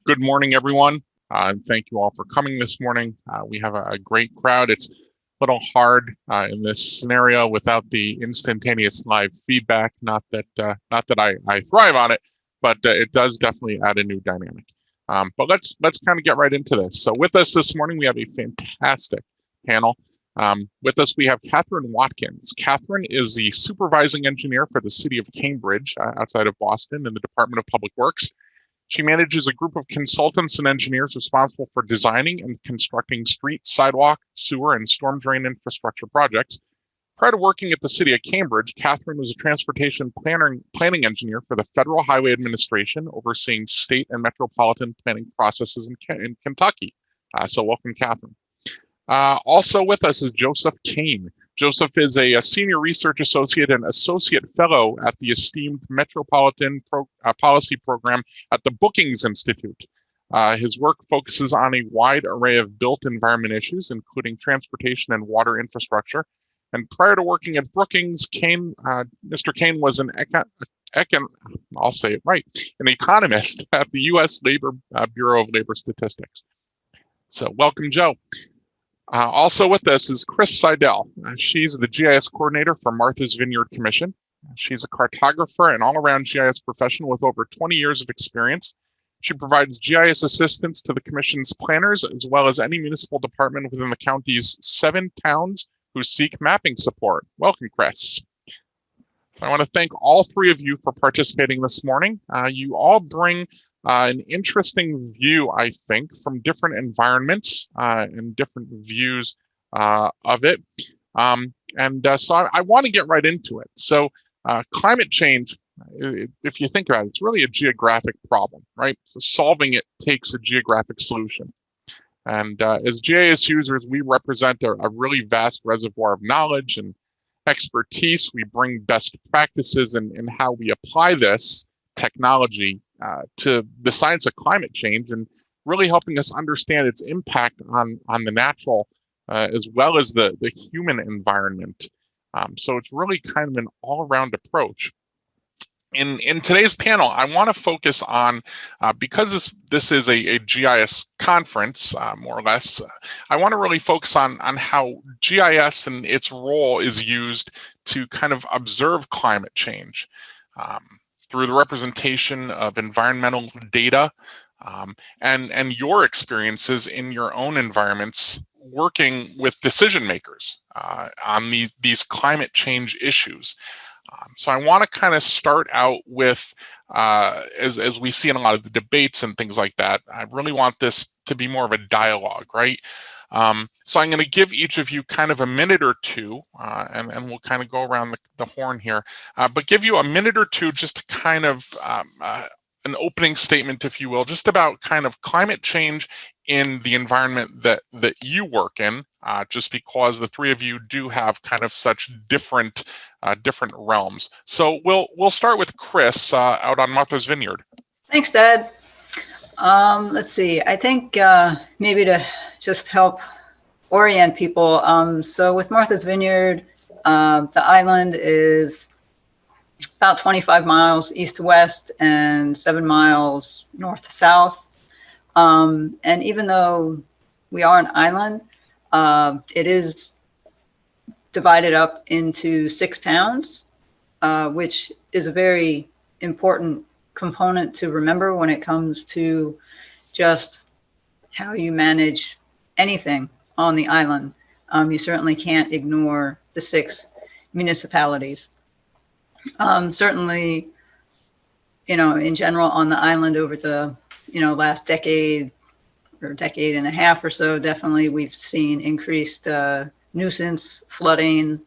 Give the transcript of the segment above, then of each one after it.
Good morning, everyone. Thank you all for coming this morning. We have a great crowd. It's a little hard in this scenario without the instantaneous live feedback. Not that I thrive on it, but it does definitely add a new dynamic. But let's kind of get right into this. So with us this morning, we have a fantastic panel. With us, we have Katherine Watkins. Katherine is the supervising engineer for the city of Cambridge, outside of Boston, in the Department of Public Works. She manages a group of consultants and engineers responsible for designing and constructing street, sidewalk, sewer, and storm drain infrastructure projects. Prior to working at the city of Cambridge, Katherine was a transportation planning engineer for the Federal Highway Administration, overseeing state and metropolitan planning processes in Kentucky. So welcome, Katherine. Also with us is Joesph Kane. Joesph is a senior research associate and associate fellow at the esteemed Metropolitan Policy Program at the Brookings Institute. His work focuses on a wide array of built environment issues, including transportation and water infrastructure. And prior to working at Brookings, Mr. Kane was an I'll say it right, an economist at the U.S. Bureau of Labor Statistics. So welcome, Joe. Also with us is Chris Seidel. She's the GIS coordinator for Martha's Vineyard Commission. She's a cartographer and all-around GIS professional with over 20 years of experience. She provides GIS assistance to the Commission's planners, as well as any municipal department within the county's 7 towns who seek mapping support. Welcome, Chris. So I want to thank all 3 of you for participating this morning. You all bring an interesting view, I think, from different environments and different views of it. So I want to get right into it. So climate change, if you think about it, it's really a geographic problem, right? So solving it takes a geographic solution. And as GIS users, we represent a really vast reservoir of knowledge and expertise. We bring best practices in how we apply this technology to the science of climate change, and really helping us understand its impact on the natural as well as the human environment. So it's really kind of an all-around approach. In today's panel, I want to focus on, because this is a GIS conference, more or less, I want to really focus on how GIS and its role is used to kind of observe climate change through the representation of environmental data and your experiences in your own environments working with decision makers on these climate change issues. So I want to kind of start out with, as we see in a lot of the debates and things like that, I really want this to be more of a dialogue, right? So I'm going to give each of you kind of a minute or two, and we'll kind of go around the horn here, but give you a minute or two just to kind of an opening statement, if you will, just about kind of climate change in the environment that you work in, just because the 3 of you do have kind of such different realms. So we'll start with Chris out on Martha's Vineyard. Thanks, Thad. Let's see. I think maybe to just help orient people. So with Martha's Vineyard, the island is about 25 miles east to west and 7 miles north to south. And even though we are an island, it is divided up into 6 towns, which is a very important component to remember when it comes to just how you manage anything on the island. You certainly can't ignore the 6 municipalities. Certainly, in general on the island over the, last decade or decade and a half or so, definitely we've seen increased nuisance flooding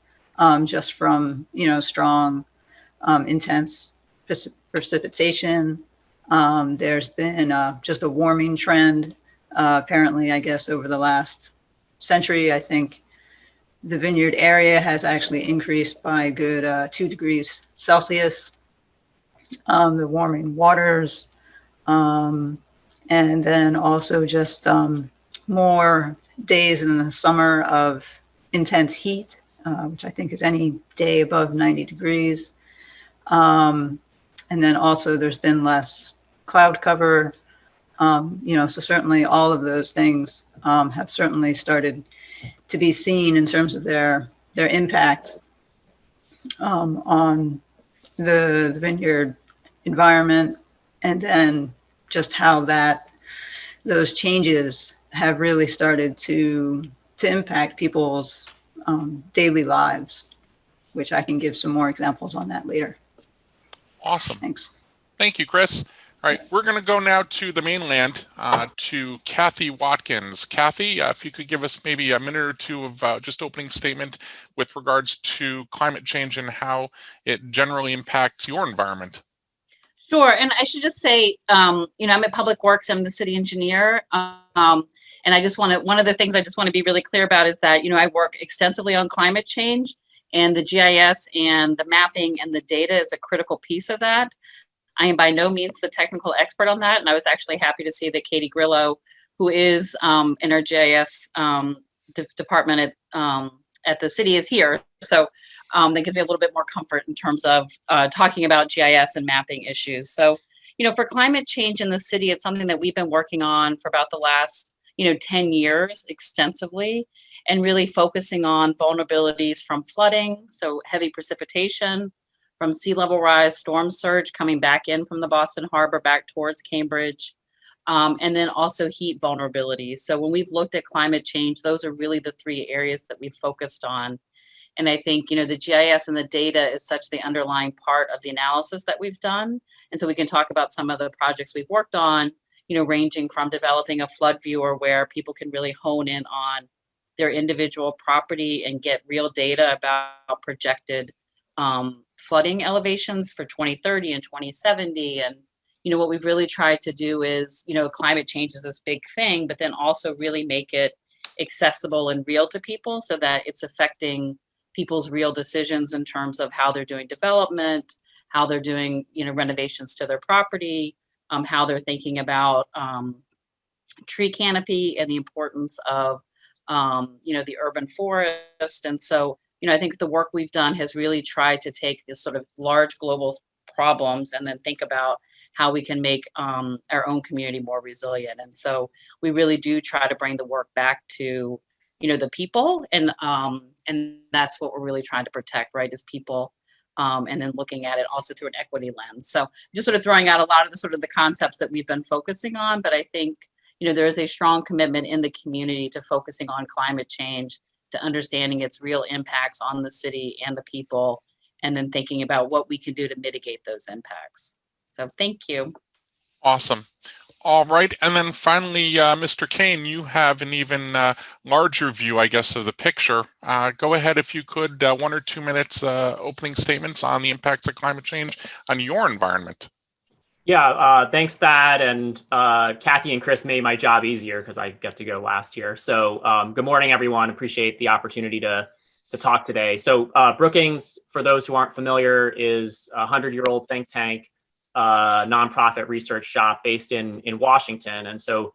just from, strong, intense precipitation. There's been just a warming trend, apparently, I guess, over the last century. I think the Vineyard area has actually increased by a good 2 degrees Celsius. The warming waters, and then also just more days in the summer of intense heat, which I think is any day above 90 degrees. And then also there's been less cloud cover, So certainly all of those things have certainly started to be seen in terms of their impact on the vineyard environment, and then just how those changes have really started to impact people's daily lives, which I can give some more examples on that later. Awesome. Thanks. Thank you, Chris. All right, we're going to go now to the mainland, to Kathy Watkins. Kathy, if you could give us maybe a minute or two of just opening statement with regards to climate change and how it generally impacts your environment. Sure, and I should just say, I'm at Public Works, I'm the city engineer, and I just one of the things I just want to be really clear about is that, I work extensively on climate change, and the GIS and the mapping and the data is a critical piece of that. I am by no means the technical expert on that, and I was actually happy to see that Katie Grillo, who is in our GIS department at the city, is here. So that gives me a little bit more comfort in terms of talking about GIS and mapping issues. So, for climate change in the city, it's something that we've been working on for about the last, 10 years extensively, and really focusing on vulnerabilities from flooding, so heavy precipitation, from sea level rise, storm surge coming back in from the Boston Harbor back towards Cambridge, and then also heat vulnerabilities. So when we've looked at climate change, those are really the three areas that we've focused on. And I think, the GIS and the data is such the underlying part of the analysis that we've done. And so we can talk about some of the projects we've worked on, ranging from developing a flood viewer where people can really hone in on their individual property and get real data about projected flooding elevations for 2030 and 2070. And, what we've really tried to do is, climate change is this big thing, but then also really make it accessible and real to people so that it's affecting people's real decisions in terms of how they're doing development, how they're doing, renovations to their property, how they're thinking about tree canopy and the importance of, the urban forest. And so, I think the work we've done has really tried to take this sort of large global problems and then think about how we can make our own community more resilient. And so we really do try to bring the work back to, the people, and that's what we're really trying to protect, right, is people, and then looking at it also through an equity lens. So just sort of throwing out a lot of the concepts that we've been focusing on, but I think, there is a strong commitment in the community to focusing on climate change, to understanding its real impacts on the city and the people, and then thinking about what we can do to mitigate those impacts. So thank you. Awesome. All right. And then finally, Mr. Kane, you have an even larger view, I guess, of the picture. Go ahead, if you could, 1 or 2 minutes opening statements on the impacts of climate change on your environment. Yeah, thanks, Thad. And Kathy and Chris made my job easier because I get to go last here. So good morning, everyone. Appreciate the opportunity to talk today. So Brookings, for those who aren't familiar, is a 100-year-old think tank, nonprofit research shop based in Washington. And so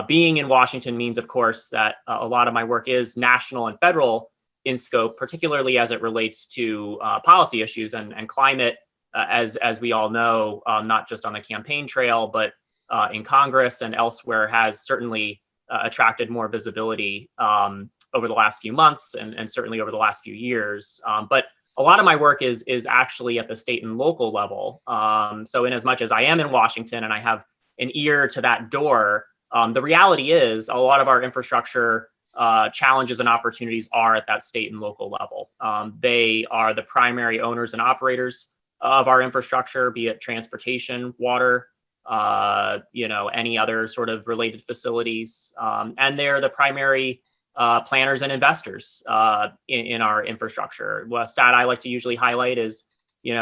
being in Washington means, of course, that a lot of my work is national and federal in scope, particularly as it relates to policy issues and climate, as we all know, not just on the campaign trail, but in Congress and elsewhere, has certainly attracted more visibility over the last few months and certainly over the last few years. But a lot of my work is actually at the state and local level. So in as much as I am in Washington and I have an ear to that door, the reality is a lot of our infrastructure challenges and opportunities are at that state and local level. They are the primary owners and operators of our infrastructure, be it transportation, water, any other sort of related facilities. And they're the primary planners and investors in our infrastructure. Well, a stat I like to usually highlight is,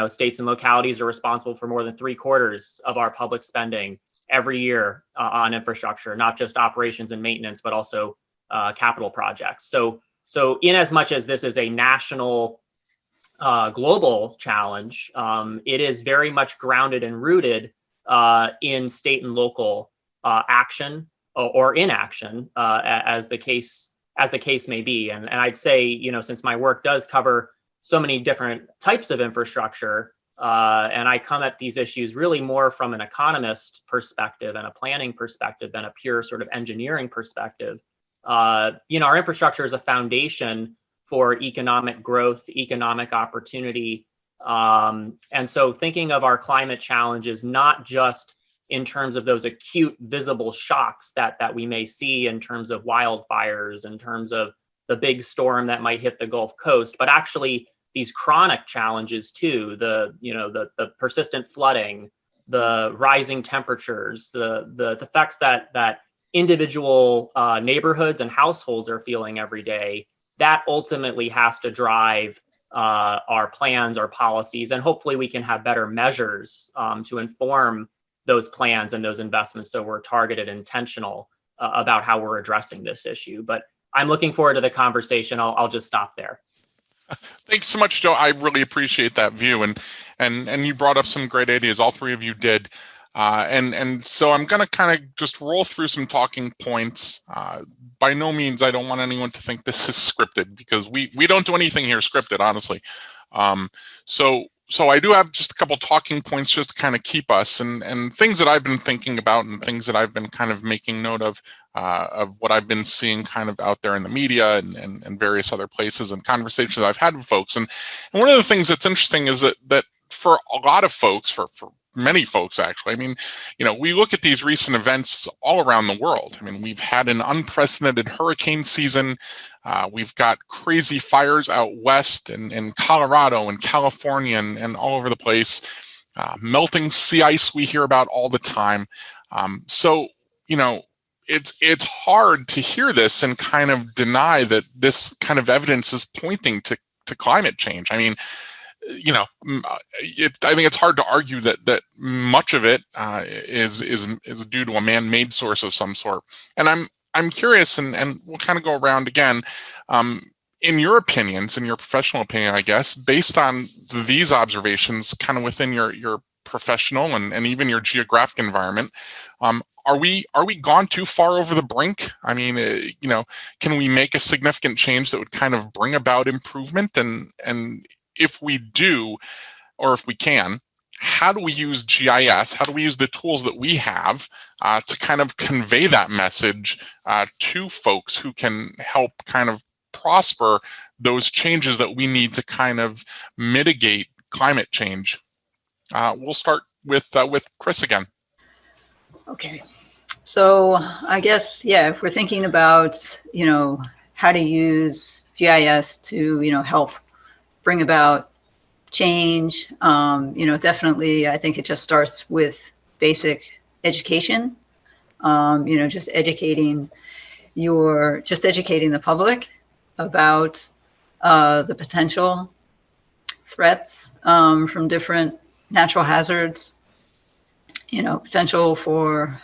states and localities are responsible for more than 3/4 of our public spending every year on infrastructure, not just operations and maintenance, but also capital projects. So in as much as this is a national global challenge, it is very much grounded and rooted in state and local action or inaction, as the case may be. And I'd say, since my work does cover so many different types of infrastructure, And I come at these issues really more from an economist perspective and a planning perspective than a pure sort of engineering perspective. Our infrastructure is a foundation for economic growth, economic opportunity. And so thinking of our climate challenges, not just in terms of those acute visible shocks that we may see in terms of wildfires, in terms of the big storm that might hit the Gulf Coast, but actually these chronic challenges too, the persistent flooding, the rising temperatures, the effects that individual neighborhoods and households are feeling every day, that ultimately has to drive our plans, our policies, and hopefully we can have better measures to inform those plans and those investments so we're targeted and intentional about how we're addressing this issue. But I'm looking forward to the conversation. I'll just stop there. Thanks so much, Joe. I really appreciate that view, and you brought up some great ideas. All three of you did, and so I'm going to kind of just roll through some talking points. By no means, I don't want anyone to think this is scripted, because we don't do anything here scripted, honestly. So I do have just a couple talking points just to kind of keep us, and things that I've been thinking about and things that I've been kind of making note of what I've been seeing kind of out there in the media and various other places and conversations I've had with folks. And one of the things that's interesting is that for a lot of folks, for many folks actually, I mean, we look at these recent events all around the world. I mean, we've had an unprecedented hurricane season. We've got crazy fires out west in Colorado and California and all over the place. Melting sea ice we hear about all the time. So it's hard to hear this and kind of deny that this kind of evidence is pointing to climate change. I mean, I think it's hard to argue that much of it is due to a man-made source of some sort. And I'm curious, and we'll kind of go around again. In your opinions, in your professional opinion, I guess, based on these observations, kind of within your professional and even your geographic environment, are we gone too far over the brink? I mean, can we make a significant change that would kind of bring about improvement? And if we do, or if we can, how do we use GIS? How do we use the tools that we have to kind of convey that message to folks who can help kind of prosper those changes that we need to kind of mitigate climate change? We'll start with Chris again. Okay. So I guess, if we're thinking about, how to use GIS to, help bring about change, definitely, I think it just starts with basic education, just educating the public about the potential threats from different natural hazards, potential for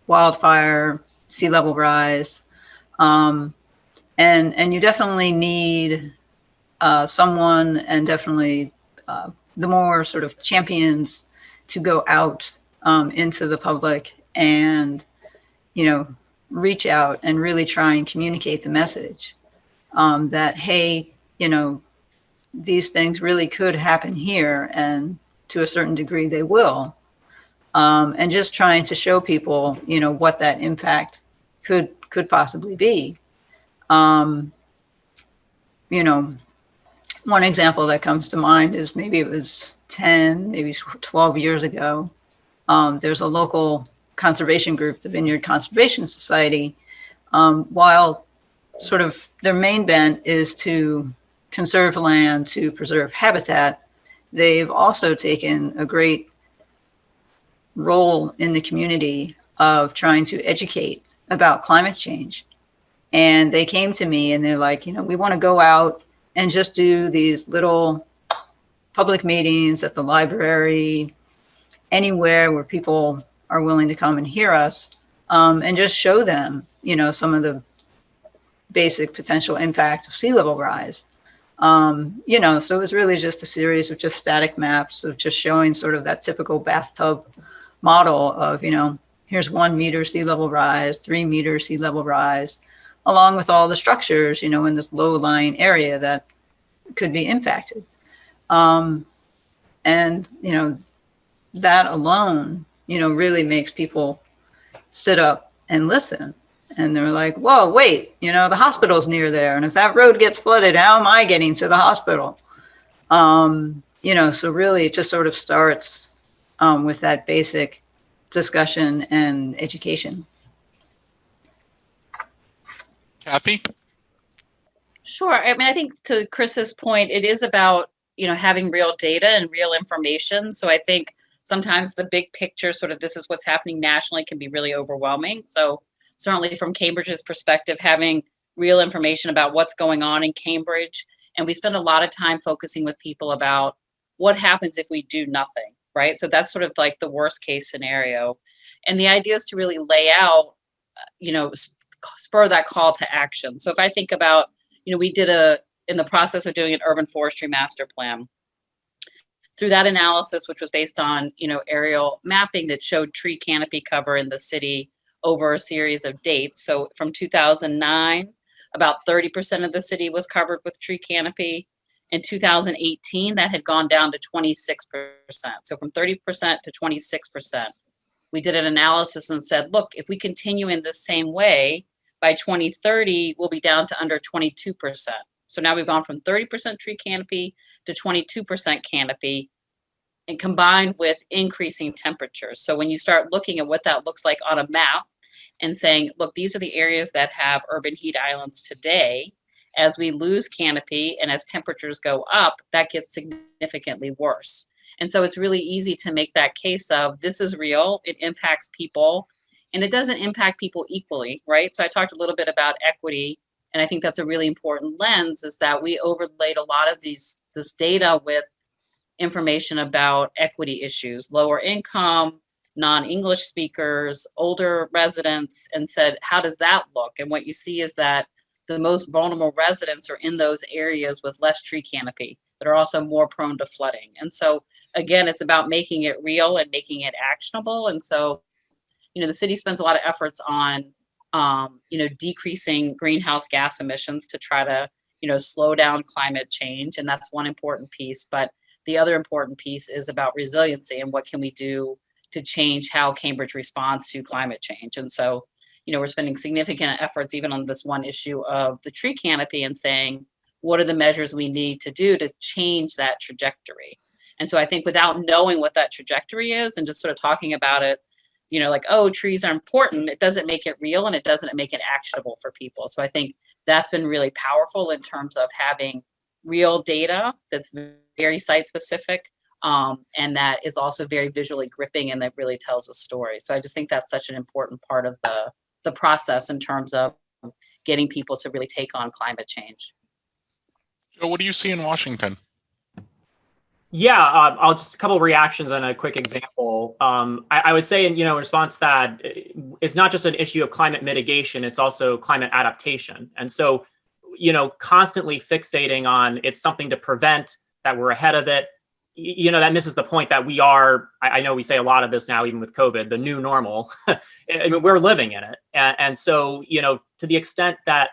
wildfire, sea level rise, and you definitely need someone, and definitely the more sort of champions to go out into the public and, reach out and really try and communicate the message that, hey, these things really could happen here, and to a certain degree they will. And just trying to show people, what that impact could possibly be. One example that comes to mind is maybe it was 10, maybe 12 years ago. There's a local conservation group, the Vineyard Conservation Society. While sort of their main bent is to conserve land, to preserve habitat, they've also taken a great role in the community of trying to educate about climate change. And they came to me and they're like, we want to go out and just do these little public meetings at the library, anywhere where people are willing to come and hear us, and just show them, some of the basic potential impact of sea level rise. So it was really just a series of just static maps of just showing sort of that typical bathtub model of, here's 1 meter sea level rise, 3 meter sea level rise, along with all the structures, in this low-lying area that could be impacted. And And, that alone, really makes people sit up and listen. And they're like, whoa, wait, the hospital's near there. And if that road gets flooded, how am I getting to the hospital? So really it just sort of starts with that basic discussion and education. Kathy? Sure. I mean, I think to Chris's point, it is about, having real data and real information. So I think sometimes the big picture, sort of this is what's happening nationally, can be really overwhelming. So certainly from Cambridge's perspective, having real information about what's going on in Cambridge. And we spend a lot of time focusing with people about what happens if we do nothing, right? So that's sort of like the worst case scenario. And the idea is to really lay out, spur that call to action. So if I think about, we did in the process of doing an urban forestry master plan. Through that analysis, which was based on, aerial mapping that showed tree canopy cover in the city over a series of dates. So from 2009, about 30% of the city was covered with tree canopy. In 2018, that had gone down to 26%. So from 30% to 26%. We did an analysis and said, look, if we continue in the same way, by 2030, we'll be down to under 22%. So now we've gone from 30% tree canopy to 22% canopy, and combined with increasing temperatures. So when you start looking at what that looks like on a map and saying, look, these are the areas that have urban heat islands today, as we lose canopy and as temperatures go up, that gets significantly worse. And so it's really easy to make that case of this is real, it impacts people, and it doesn't impact people equally, right? So I talked a little bit about equity, and I think that's a really important lens, is that we overlaid a lot of this data with information about equity issues, lower income, non-English speakers, older residents, and said, how does that look? And what you see is that the most vulnerable residents are in those areas with less tree canopy that are also more prone to flooding. And so again, it's about making it real and making it actionable. And so, the city spends a lot of efforts on, decreasing greenhouse gas emissions to try to, slow down climate change. And that's one important piece. But the other important piece is about resiliency and what can we do to change how Cambridge responds to climate change. And so, we're spending significant efforts even on this one issue of the tree canopy and saying, what are the measures we need to do to change that trajectory? And so I think without knowing what that trajectory is and just sort of talking about it, like, oh, trees are important, it doesn't make it real and it doesn't make it actionable for people. So I think that's been really powerful in terms of having real data that's very site specific, and that is also very visually gripping and that really tells a story. So I just think that's such an important part of the process in terms of getting people to really take on climate change. Joe, what do you see in Washington? Yeah, I'll just a couple of reactions and a quick example. I would say, in response that it's not just an issue of climate mitigation, it's also climate adaptation. And so, constantly fixating on it's something to prevent, that we're ahead of it, that misses the point that we are, I know we say a lot of this now, even with COVID, the new normal. I mean, we're living in it. And so, to the extent that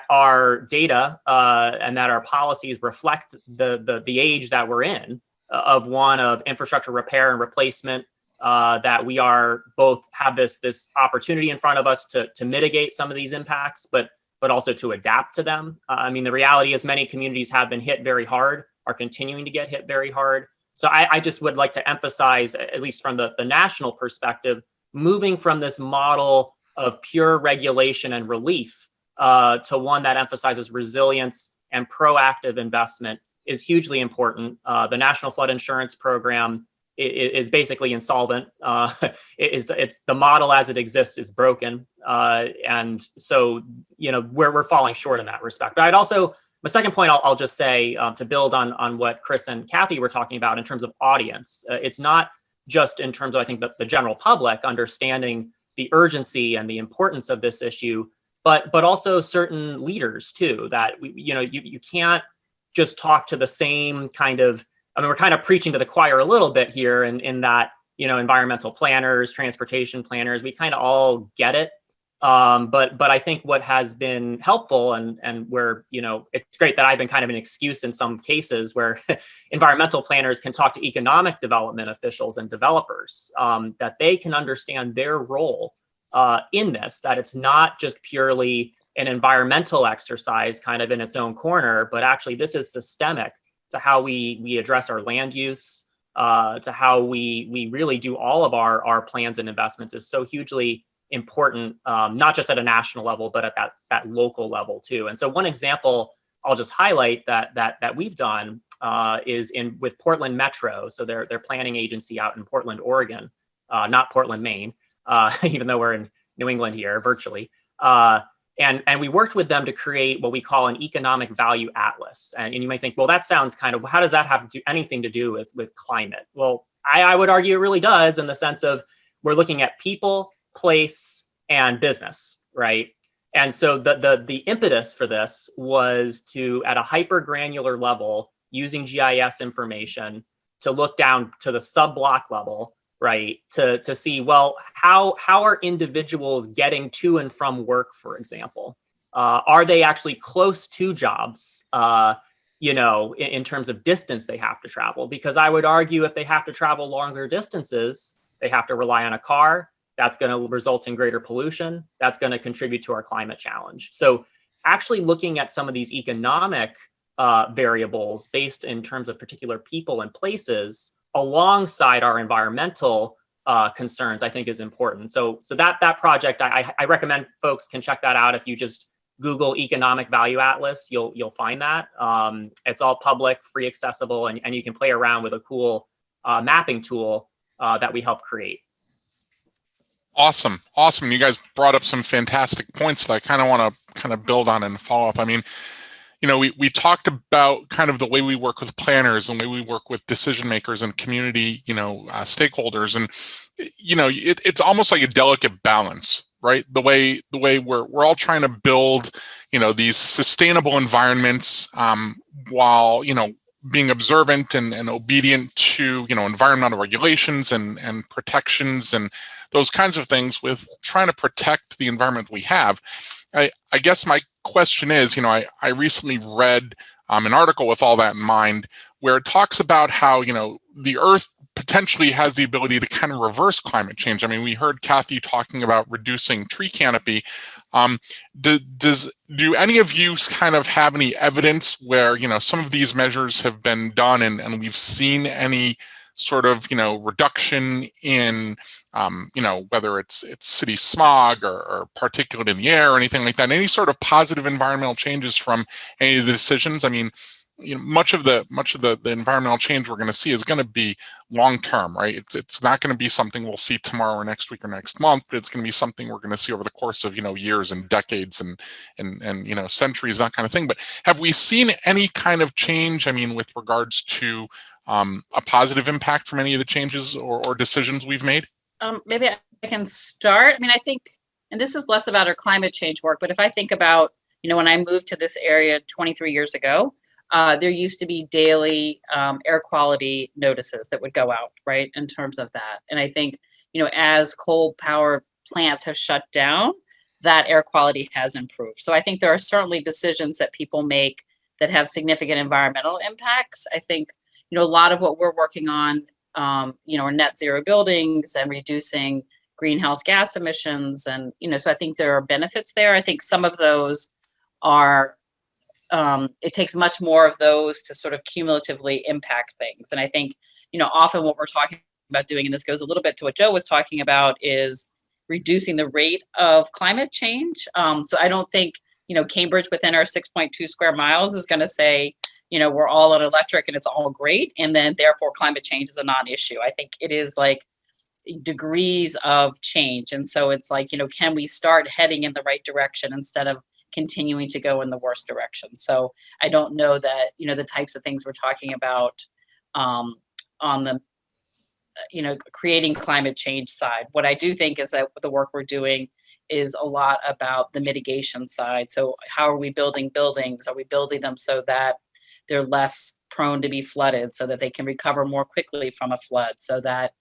our data and that our policies reflect the age that we're in, of one of infrastructure repair and replacement, that we are both have this opportunity in front of us to mitigate some of these impacts, but also to adapt to them. I mean, the reality is many communities have been hit very hard, are continuing to get hit very hard. So I just would like to emphasize, at least from the national perspective, moving from this model of pure regulation and relief to one that emphasizes resilience and proactive investment is hugely important. The National Flood Insurance Program is basically insolvent. It's the model as it exists is broken, and so we're falling short in that respect. But I'd also, my second point, I'll just say, to build on what Chris and Kathy were talking about in terms of audience. It's not just in terms of, I think, the general public understanding the urgency and the importance of this issue, but also certain leaders too, that you can't just talk to the same kind of, I mean, we're kind of preaching to the choir a little bit here in that, environmental planners, transportation planners, we kind of all get it. But I think what has been helpful and where, it's great that I've been kind of an excuse in some cases where environmental planners can talk to economic development officials and developers, that they can understand their role in this, that it's not just purely an environmental exercise kind of in its own corner, but actually this is systemic to how we address our land use, to how we really do all of our plans and investments is so hugely important, not just at a national level, but at that local level too. And so one example I'll just highlight that we've done is with Portland Metro. So their planning agency out in Portland, Oregon, not Portland, Maine, even though we're in New England here virtually. And we worked with them to create what we call an economic value atlas. And you might think, well, that sounds kind of, how does that have anything to do with climate? Well, I would argue it really does, in the sense of we're looking at people, place, and business, right? And so the impetus for this was to, at a hyper granular level, using GIS information, to look down to the sub-block level, right? To see, well, how are individuals getting to and from work, for example? Are they actually close to jobs, in terms of distance they have to travel? Because I would argue if they have to travel longer distances, they have to rely on a car. That's going to result in greater pollution. That's going to contribute to our climate challenge. So actually looking at some of these economic variables based in terms of particular people and places alongside our environmental concerns, I think is important. So that project, I recommend folks can check that out. If you just Google Economic Value Atlas, you'll find that. It's all public, free, accessible, and you can play around with a cool mapping tool that we help create. Awesome. You guys brought up some fantastic points that I kind of want to build on and follow up. I mean, we talked about kind of the way we work with planners and the way we work with decision makers and community, stakeholders, and it's almost like a delicate balance, right? The way we're all trying to build, these sustainable environments, while being observant and obedient to environmental regulations and protections and those kinds of things, with trying to protect the environment we have. I guess my question is, I recently read an article with all that in mind, where it talks about how the Earth potentially has the ability to kind of reverse climate change. I mean, we heard Kathy talking about reducing tree canopy. Do any of you kind of have any evidence where some of these measures have been done and we've seen any sort of reduction in whether it's city smog or particulate in the air or anything like that, any sort of positive environmental changes from any of the decisions? I mean, much of the environmental change we're going to see is going to be long term, right? It's not going to be something we'll see tomorrow or next week or next month, but it's going to be something we're going to see over the course of years and decades and centuries, that kind of thing. But have we seen any kind of change? I mean, with regards to a positive impact from any of the changes or decisions we've made? Maybe I can start. I mean, I think, and this is less about our climate change work, but if I think about, when I moved to this area 23 years ago, there used to be daily air quality notices that would go out, right, in terms of that. And I think, as coal power plants have shut down, that air quality has improved. So I think there are certainly decisions that people make that have significant environmental impacts. I think, a lot of what we're working on, are net zero buildings and reducing greenhouse gas emissions. And, so I think there are benefits there. I think some of those are, it takes much more of those to sort of cumulatively impact things. And I think, often what we're talking about doing, and this goes a little bit to what Joe was talking about, is reducing the rate of climate change. So I don't think, Cambridge within our 6.2 square miles is going to say, we're all on electric and it's all great, and then therefore climate change is a non-issue. I think it is like degrees of change. And so it's like, can we start heading in the right direction instead of continuing to go in the worst direction? So I don't know that, the types of things we're talking about on the, creating climate change side. What I do think is that the work we're doing is a lot about the mitigation side. So how are we building buildings? Are we building them so that they're less prone to be flooded, so that they can recover more quickly from a flood, so that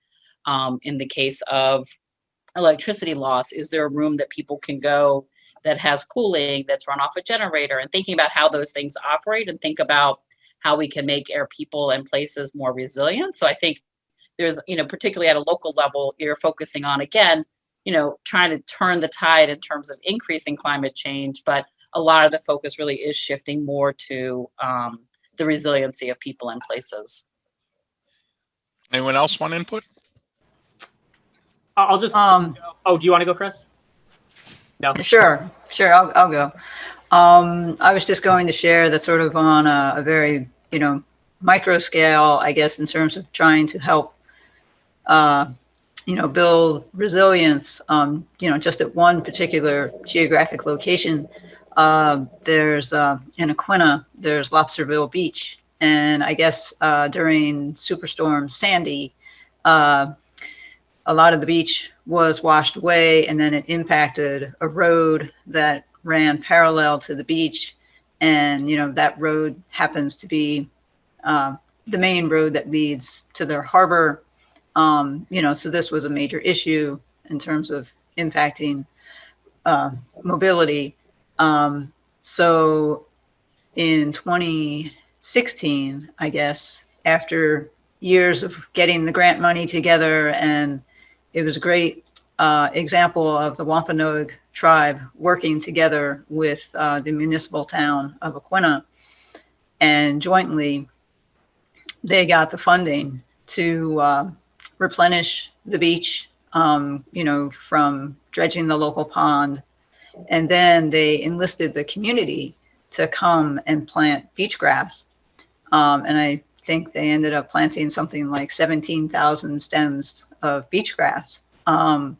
in the case of electricity loss, is there a room that people can go that has cooling, that's run off a generator, and thinking about how those things operate and think about how we can make our people and places more resilient. So I think there's, particularly at a local level, you're focusing on, again, trying to turn the tide in terms of increasing climate change, but a lot of the focus really is shifting more to the resiliency of people and places. Anyone else want input? I'll just, do you want to go, Chris? No? Sure, I'll go. I was just going to share that sort of on a very, micro scale, I guess, in terms of trying to help, build resilience, just at one particular geographic location. There's in Aquinnah, there's Lobsterville Beach. And I guess during Superstorm Sandy, a lot of the beach was washed away, and then it impacted a road that ran parallel to the beach. And, that road happens to be the main road that leads to their harbor. So this was a major issue in terms of impacting mobility. So in 2016, I guess, after years of getting the grant money together, and it was a great example of the Wampanoag tribe working together with the municipal town of Aquinnah, and jointly they got the funding to replenish the beach, from dredging the local pond. And then they enlisted the community to come and plant beach grass. And I think they ended up planting something like 17,000 stems of beach grass. I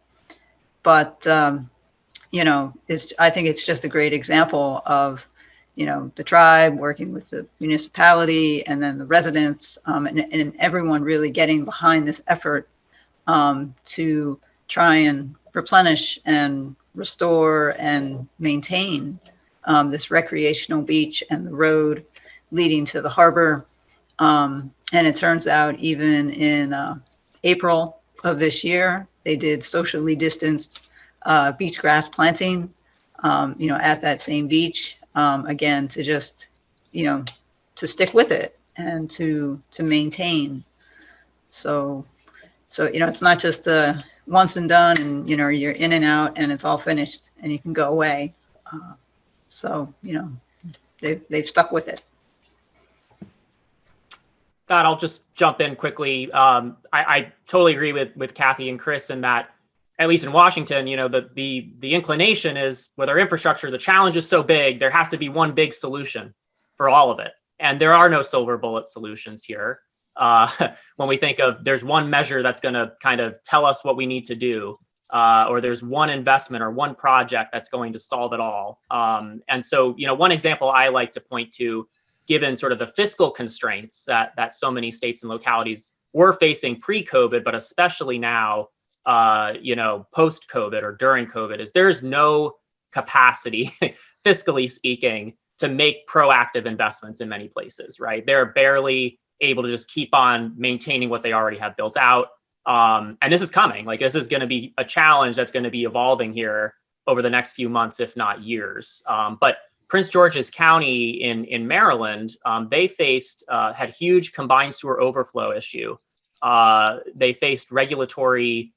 think it's just a great example of, the tribe working with the municipality and then the residents, and everyone really getting behind this effort to try and replenish and restore and maintain this recreational beach and the road leading to the harbor. And it turns out even in April of this year, they did socially distanced beach grass planting, at that same beach, again, to just, to stick with it and to maintain. So, it's not just once and done and, you're in and out and it's all finished and you can go away. They've stuck with it. Thad, I'll just jump in quickly. I totally agree with Kathy and Chris in that, at least in Washington, the inclination is with our infrastructure, the challenge is so big, there has to be one big solution for all of it. And there are no silver bullet solutions here. When we think of there's one measure that's going to kind of tell us what we need to do, or there's one investment or one project that's going to solve it all. And so, one example I like to point to, given sort of the fiscal constraints that so many states and localities were facing pre-COVID, but especially now, post-COVID or during COVID, is there's no capacity, fiscally speaking, to make proactive investments in many places, right? They're barely able to just keep on maintaining what they already have built out. And this is coming. Like, this is going to be a challenge that's going to be evolving here over the next few months, if not years. But Prince George's County in Maryland, they had huge combined sewer overflow issue. They faced regulatory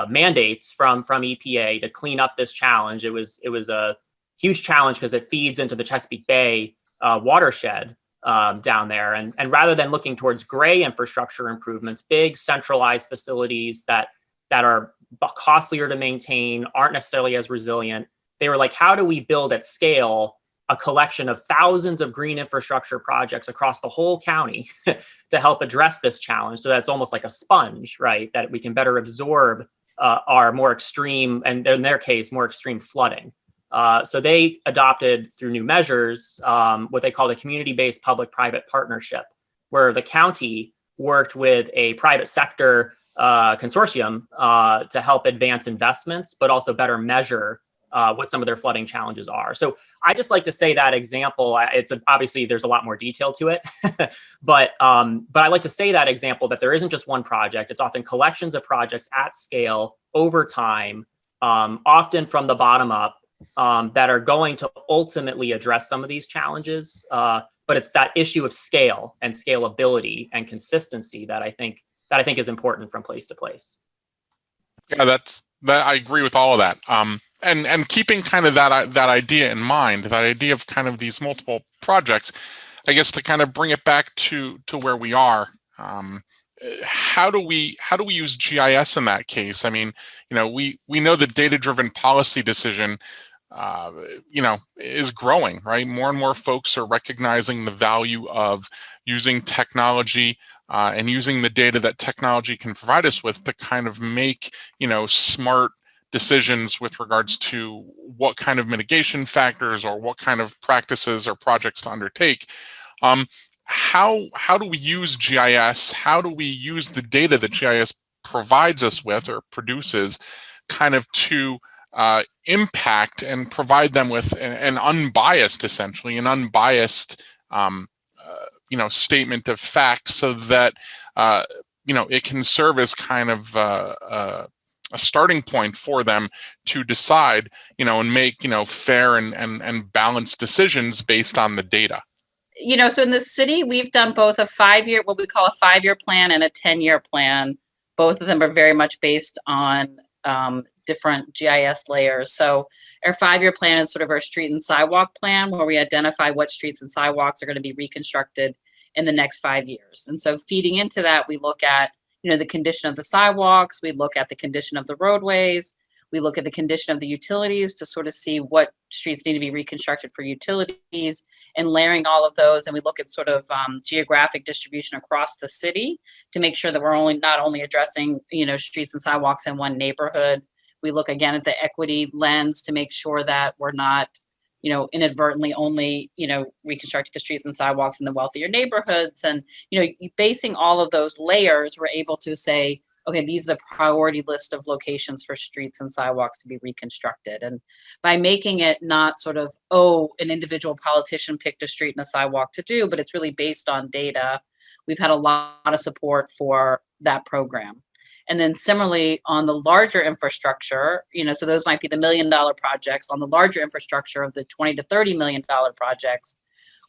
mandates from EPA to clean up this challenge. It was a huge challenge because it feeds into the Chesapeake Bay watershed down there. And rather than looking towards gray infrastructure improvements, big centralized facilities that are costlier to maintain, aren't necessarily as resilient, they were like, how do we build at scale a collection of thousands of green infrastructure projects across the whole county to help address this challenge? So that's almost like a sponge, right? That we can better absorb our more extreme, and in their case, more extreme flooding. So they adopted through new measures what they call the community-based public-private partnership, where the county worked with a private sector consortium to help advance investments, but also better measure what some of their flooding challenges are. So I just like to say that example. Obviously there's a lot more detail to it, but I like to say that example that there isn't just one project. It's often collections of projects at scale over time, often from the bottom up, that are going to ultimately address some of these challenges. But it's that issue of scale and scalability and consistency that I think is important from place to place. Yeah, that I agree with all of that. And keeping kind of that idea in mind, that idea of kind of these multiple projects, I guess to kind of bring it back to where we are. How do we use GIS in that case? I mean, we know the data-driven policy decision, is growing, right? More and more folks are recognizing the value of using technology and using the data that technology can provide us with to kind of make, smart decisions with regards to what kind of mitigation factors or what kind of practices or projects to undertake. How do we use GIS? How do we use the data that GIS provides us with or produces kind of to impact and provide them with an unbiased, essentially, an unbiased, statement of fact, so that it can serve as kind of a starting point for them to decide, and make fair and balanced decisions based on the data. So in the city, we've done both what we call a 5-year plan and a 10-year plan. Both of them are very much based on different GIS layers. So our 5-year plan is sort of our street and sidewalk plan, where we identify what streets and sidewalks are going to be reconstructed in the next 5 years. And so feeding into that, we look at, the condition of the sidewalks, we look at the condition of the roadways, we look at the condition of the utilities to sort of see what streets need to be reconstructed for utilities, and layering all of those. And we look at sort of geographic distribution across the city to make sure that we're not only addressing, streets and sidewalks in one neighborhood. We look again at the equity lens to make sure that we're not, inadvertently only, reconstructing the streets and sidewalks in the wealthier neighborhoods. And, basing all of those layers, we're able to say, okay, these are the priority list of locations for streets and sidewalks to be reconstructed. And by making it not sort of, an individual politician picked a street and a sidewalk to do, but it's really based on data, we've had a lot of support for that program. And then similarly on the larger infrastructure, so those might be the $1 million projects. On the larger infrastructure of the $20 to $30 million projects,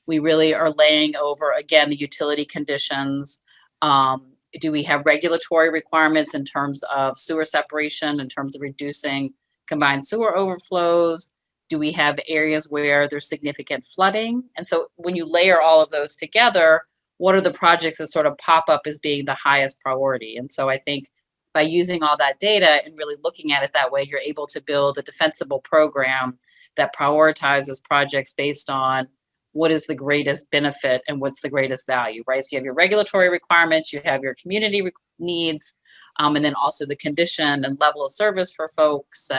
we really are laying over, again, the utility conditions. Do we have regulatory requirements in terms of sewer separation, in terms of reducing combined sewer overflows? Do we have areas where there's significant flooding? And so when you layer all of those together, what are the projects that sort of pop up as being the highest priority? And so I think by using all that data and really looking at it that way, you're able to build a defensible program that prioritizes projects based on what is the greatest benefit and what's the greatest value, right? So you have your regulatory requirements, you have your community needs, and then also the condition and level of service for folks.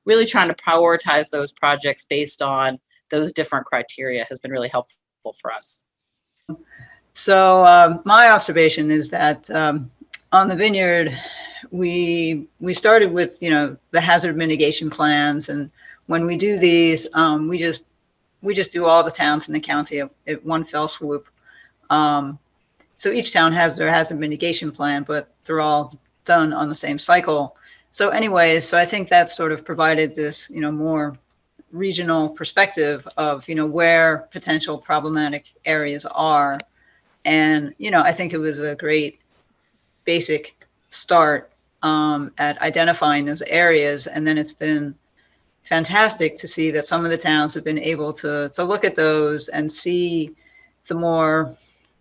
Really trying to prioritize those projects based on those different criteria has been really helpful for us. So my observation is that on the Vineyard, we started with, the hazard mitigation plans. And when we do these, we just do all the towns in the county at one fell swoop. So each town has their hazard mitigation plan, but they're all done on the same cycle. So anyways, I think that sort of provided this, more regional perspective of, where potential problematic areas are. And, I think it was a great basic start at identifying those areas. And then it's been fantastic to see that some of the towns have been able to look at those and see the more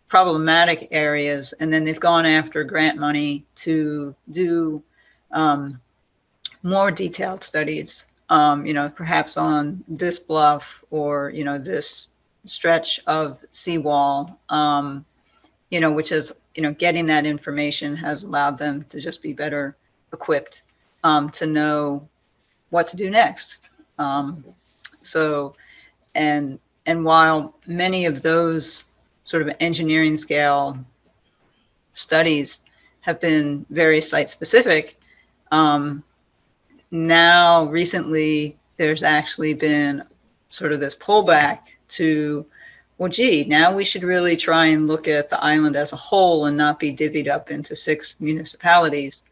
problematic areas. And then they've gone after grant money to do more detailed studies, perhaps on this bluff or, this stretch of seawall, which is, getting that information has allowed them to just be better equipped to know what to do next. So, and while many of those sort of engineering scale studies have been very site specific, now recently there's actually been sort of this pullback to, well, gee, now we should really try and look at the island as a whole and not be divvied up into 6 municipalities.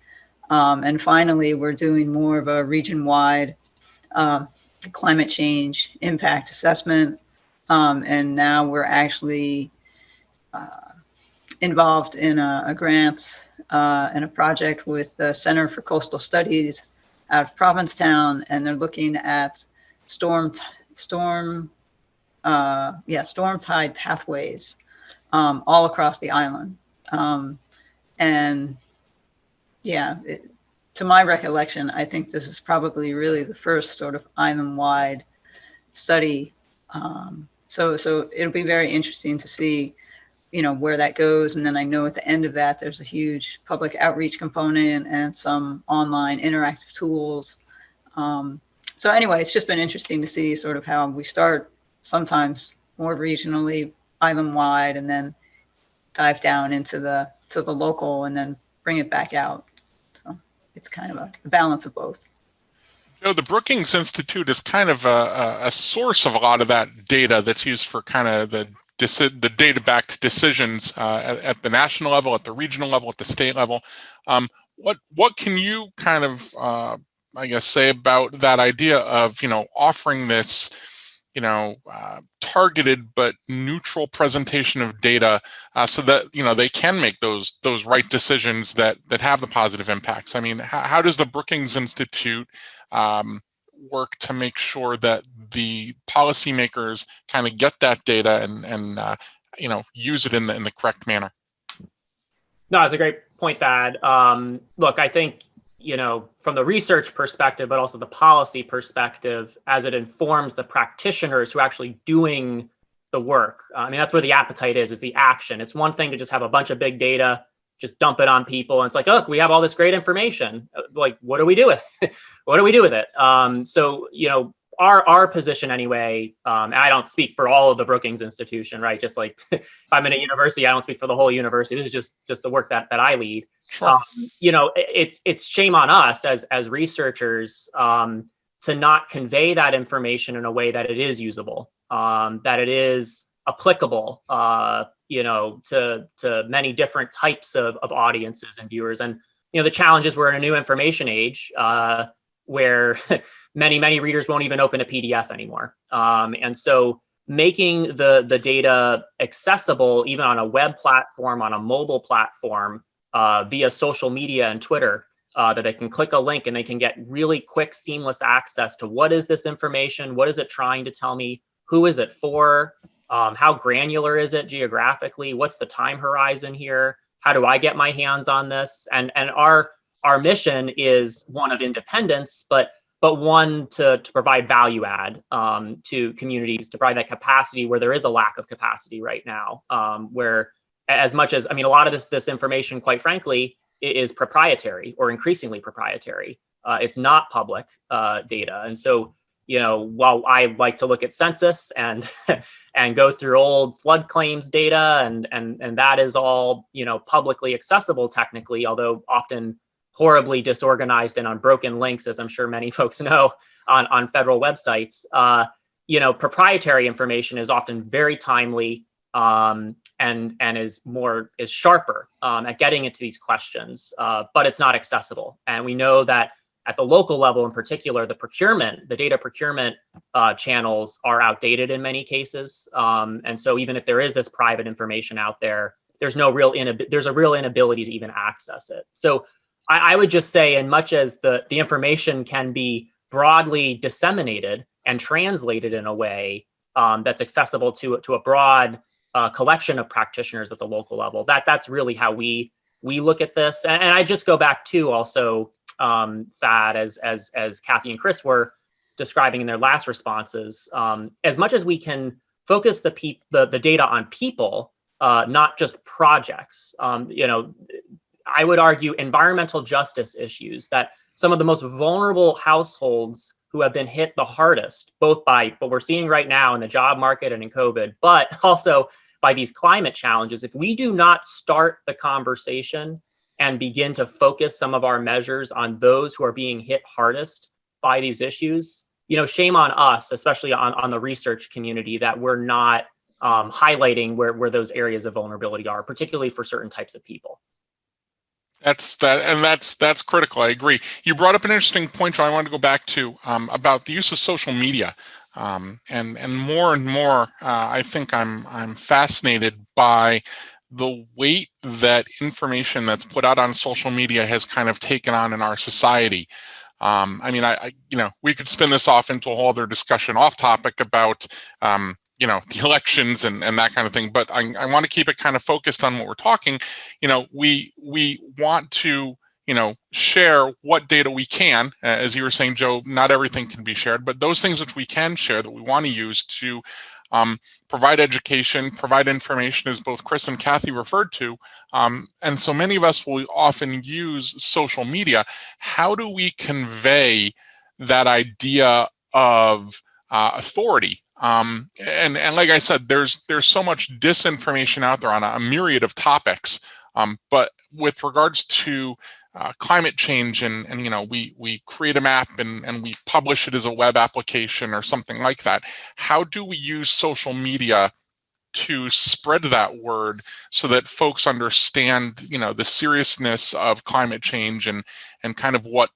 And finally, we're doing more of a region-wide climate change impact assessment. And now we're actually involved in a grant and a project with the Center for Coastal Studies out of Provincetown, and they're looking at storm tide pathways all across the island. And yeah, to my recollection, I think this is probably really the first sort of island-wide study. So it'll be very interesting to see, where that goes. And then I know at the end of that, there's a huge public outreach component and some online interactive tools. So anyway, it's just been interesting to see sort of how we start sometimes more regionally, island-wide, and then dive down into the local and then bring it back out. So it's kind of a balance of both. The Brookings Institute is kind of a source of a lot of that data that's used for kind of the data-backed decisions at the national level, at the regional level, at the state level. What can you kind of, say about that idea of, offering this, targeted but neutral presentation of data so that, they can make those right decisions that have the positive impacts? I mean, how does the Brookings Institute work to make sure that the policymakers kind of get that data and use it in the correct manner? No, it's a great point, Thad. Look, I think, from the research perspective, but also the policy perspective, as it informs the practitioners who are actually doing the work. I mean, that's where the appetite is the action. It's one thing to just have a bunch of big data, just dump it on people. And it's like, look, we have all this great information. Like, what do we do with it? What do we do with it? So, our position anyway, and I don't speak for all of the Brookings Institution, right? Just like if I'm in a university, I don't speak for the whole university. This is just the work that I lead. Sure. It's shame on us as researchers to not convey that information in a way that it is usable, that it is applicable, to many different types of audiences and viewers. And the challenge is we're in a new information age where many readers won't even open a PDF anymore. And so making the data accessible, even on a web platform, on a mobile platform, via social media and Twitter, that they can click a link and they can get really quick, seamless access to what is this information? What is it trying to tell me? Who is it for? How granular is it geographically? What's the time horizon here? How do I get my hands on this? And our mission is one of independence, but one to provide value add to communities, to provide that capacity where there is a lack of capacity right now, where as much as, a lot of this information, quite frankly, is proprietary or increasingly proprietary. It's not public data. And so, while I like to look at census and and go through old flood claims data and that is all, publicly accessible technically, although often horribly disorganized and on broken links, as I'm sure many folks know, on federal websites. Proprietary information is often very timely and is sharper at getting into these questions, but it's not accessible. And we know that at the local level in particular, the data procurement channels are outdated in many cases. And so even if there is this private information out there, there's a real inability to even access it. So I would just say, in much as the information can be broadly disseminated and translated in a way that's accessible to a broad collection of practitioners at the local level, that's really how we look at this. And I just go back to also Thad, as Kathy and Chris were describing in their last responses, as much as we can focus the data on people, not just projects. I would argue environmental justice issues, that some of the most vulnerable households who have been hit the hardest, both by what we're seeing right now in the job market and in COVID, but also by these climate challenges. If we do not start the conversation and begin to focus some of our measures on those who are being hit hardest by these issues, shame on us, especially on the research community, that we're not highlighting where those areas of vulnerability are, particularly for certain types of people. That's critical. I agree. You brought up an interesting point, Joe, I wanted to go back to about the use of social media. And more, I think I'm fascinated by the weight that information that's put out on social media has kind of taken on in our society. I mean, we could spin this off into a whole other discussion off topic about, the elections and that kind of thing. But I want to keep it kind of focused on what we're talking. We want to, share what data we can. As you were saying, Joe, not everything can be shared, but those things which we can share that we want to use to provide education, provide information, as both Chris and Kathy referred to. And so many of us will often use social media. How do we convey that idea of authority? And like I said, there's so much disinformation out there on a myriad of topics. But with regards to climate change, and we create a map and we publish it as a web application or something like that. How do we use social media to spread that word so that folks understand, the seriousness of climate change and kind of what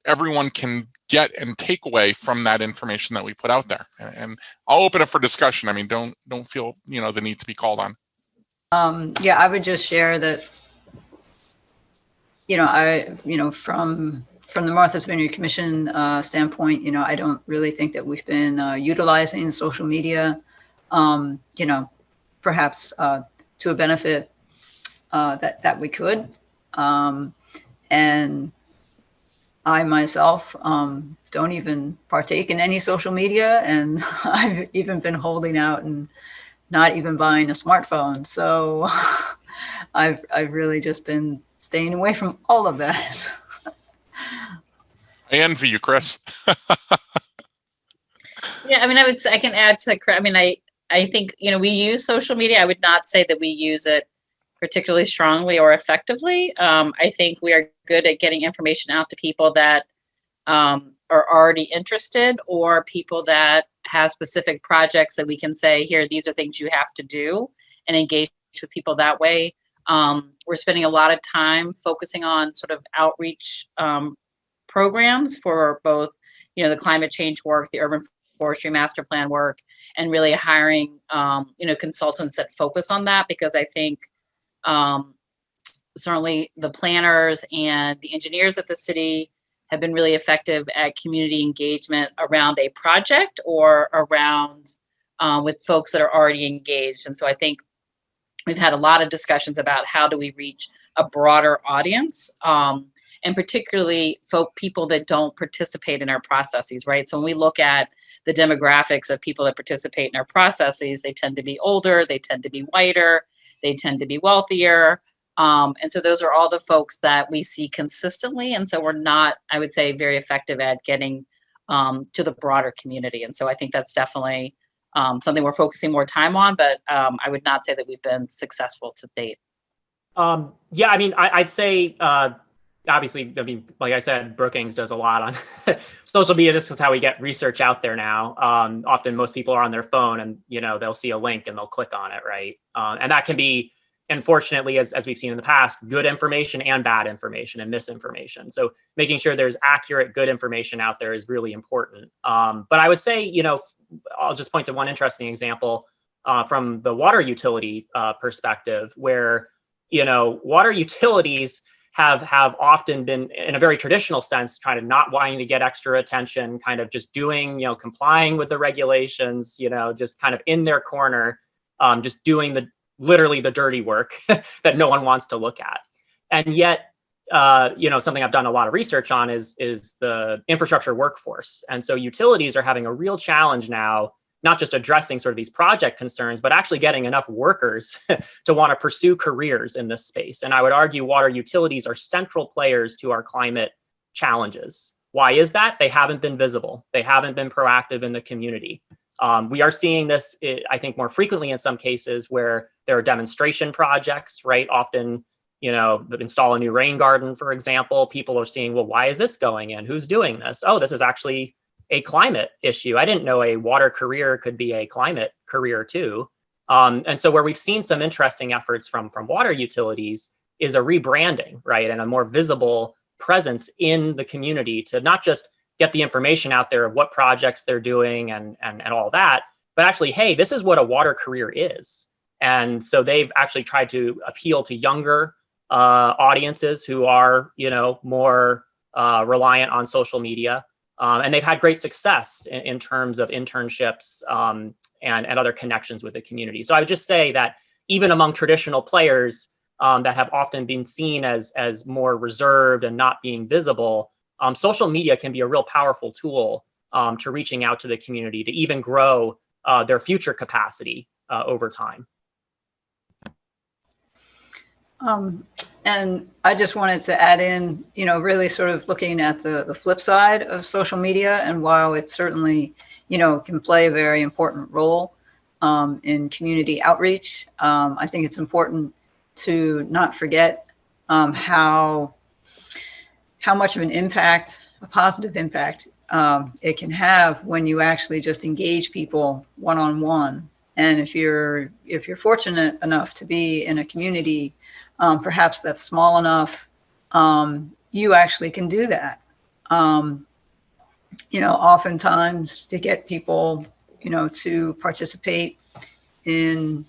everyone can get and take away from that information that we put out there? And I'll open it for discussion. I mean, don't feel the need to be called on. Yeah, I would just share that. From the Martha's Vineyard Commission standpoint, I don't really think that we've been utilizing social media, perhaps to a benefit that we could. And I myself don't even partake in any social media, and I've even been holding out and not even buying a smartphone. So I've really just been staying away from all of that. I envy you, Chris. Yeah, I mean, I can add to, I mean, I think, we use social media. I would not say that we use it particularly strongly or effectively. I think we are good at getting information out to people that are already interested, or people that have specific projects that we can say, here, these are things you have to do, and engage with people that way. We're spending a lot of time focusing on sort of outreach programs for both, the climate change work, the urban forestry master plan work, and really hiring, consultants that focus on that, because I think certainly the planners and the engineers at the city have been really effective at community engagement around a project or around with folks that are already engaged. And so I think we've had a lot of discussions about how do we reach a broader audience, and particularly people that don't participate in our processes, right? So when we look at the demographics of people that participate in our processes, they tend to be older, they tend to be whiter, they tend to be wealthier. And so those are all the folks that we see consistently. And so we're not, I would say, very effective at getting to the broader community. And so I think that's definitely something we're focusing more time on, but I would not say that we've been successful to date. Yeah, I mean, I'd say, obviously, I mean, like I said, Brookings does a lot on social media, just because how we get research out there now. Often most people are on their phone and, they'll see a link and they'll click on it, right? And that can be, unfortunately, as we've seen in the past, good information and bad information and misinformation. So making sure there's accurate, good information out there is really important. But I would say, I'll just point to one interesting example from the water utility perspective, where, water utilities have often been, in a very traditional sense, trying to not wanting to get extra attention, kind of just doing, complying with the regulations, just kind of in their corner, just doing literally the dirty work that no one wants to look at. And yet, something I've done a lot of research on is the infrastructure workforce. And so utilities are having a real challenge now, not just addressing sort of these project concerns, but actually getting enough workers to want to pursue careers in this space. And I would argue water utilities are central players to our climate challenges. Why is that? They haven't been visible. They haven't been proactive in the community. We are seeing this, I think, more frequently in some cases where there are demonstration projects, right? Often, install a new rain garden, for example. People are seeing, well, why is this going in? Who's doing this? Oh, this is actually a climate issue. I didn't know a water career could be a climate career too. And so where we've seen some interesting efforts from water utilities is a rebranding, right? And a more visible presence in the community to not just get the information out there of what projects they're doing and all that, but actually, hey, this is what a water career is. And so they've actually tried to appeal to younger audiences who are, more reliant on social media. And they've had great success in terms of internships and other connections with the community. So I would just say that even among traditional players that have often been seen as more reserved and not being visible, social media can be a real powerful tool to reaching out to the community to even grow their future capacity over time. And I just wanted to add in, really sort of looking at the flip side of social media, and while it certainly, can play a very important role in community outreach, I think it's important to not forget how much of an impact, a positive impact, it can have when you actually just engage people one-on-one. And if you're fortunate enough to be in a community, perhaps that's small enough, you actually can do that. Oftentimes to get people, to participate in,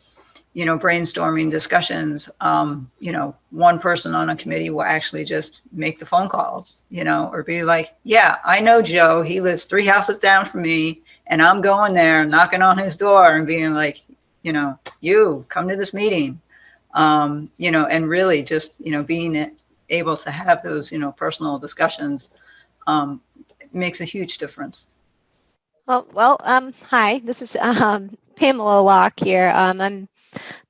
brainstorming discussions, one person on a committee will actually just make the phone calls, or be like, yeah, I know Joe, he lives 3 houses down from me, and I'm going there, knocking on his door and being like, you come to this meeting, and really just, being able to have those, personal discussions makes a huge difference. Well, hi, this is Pamela Locke here. I've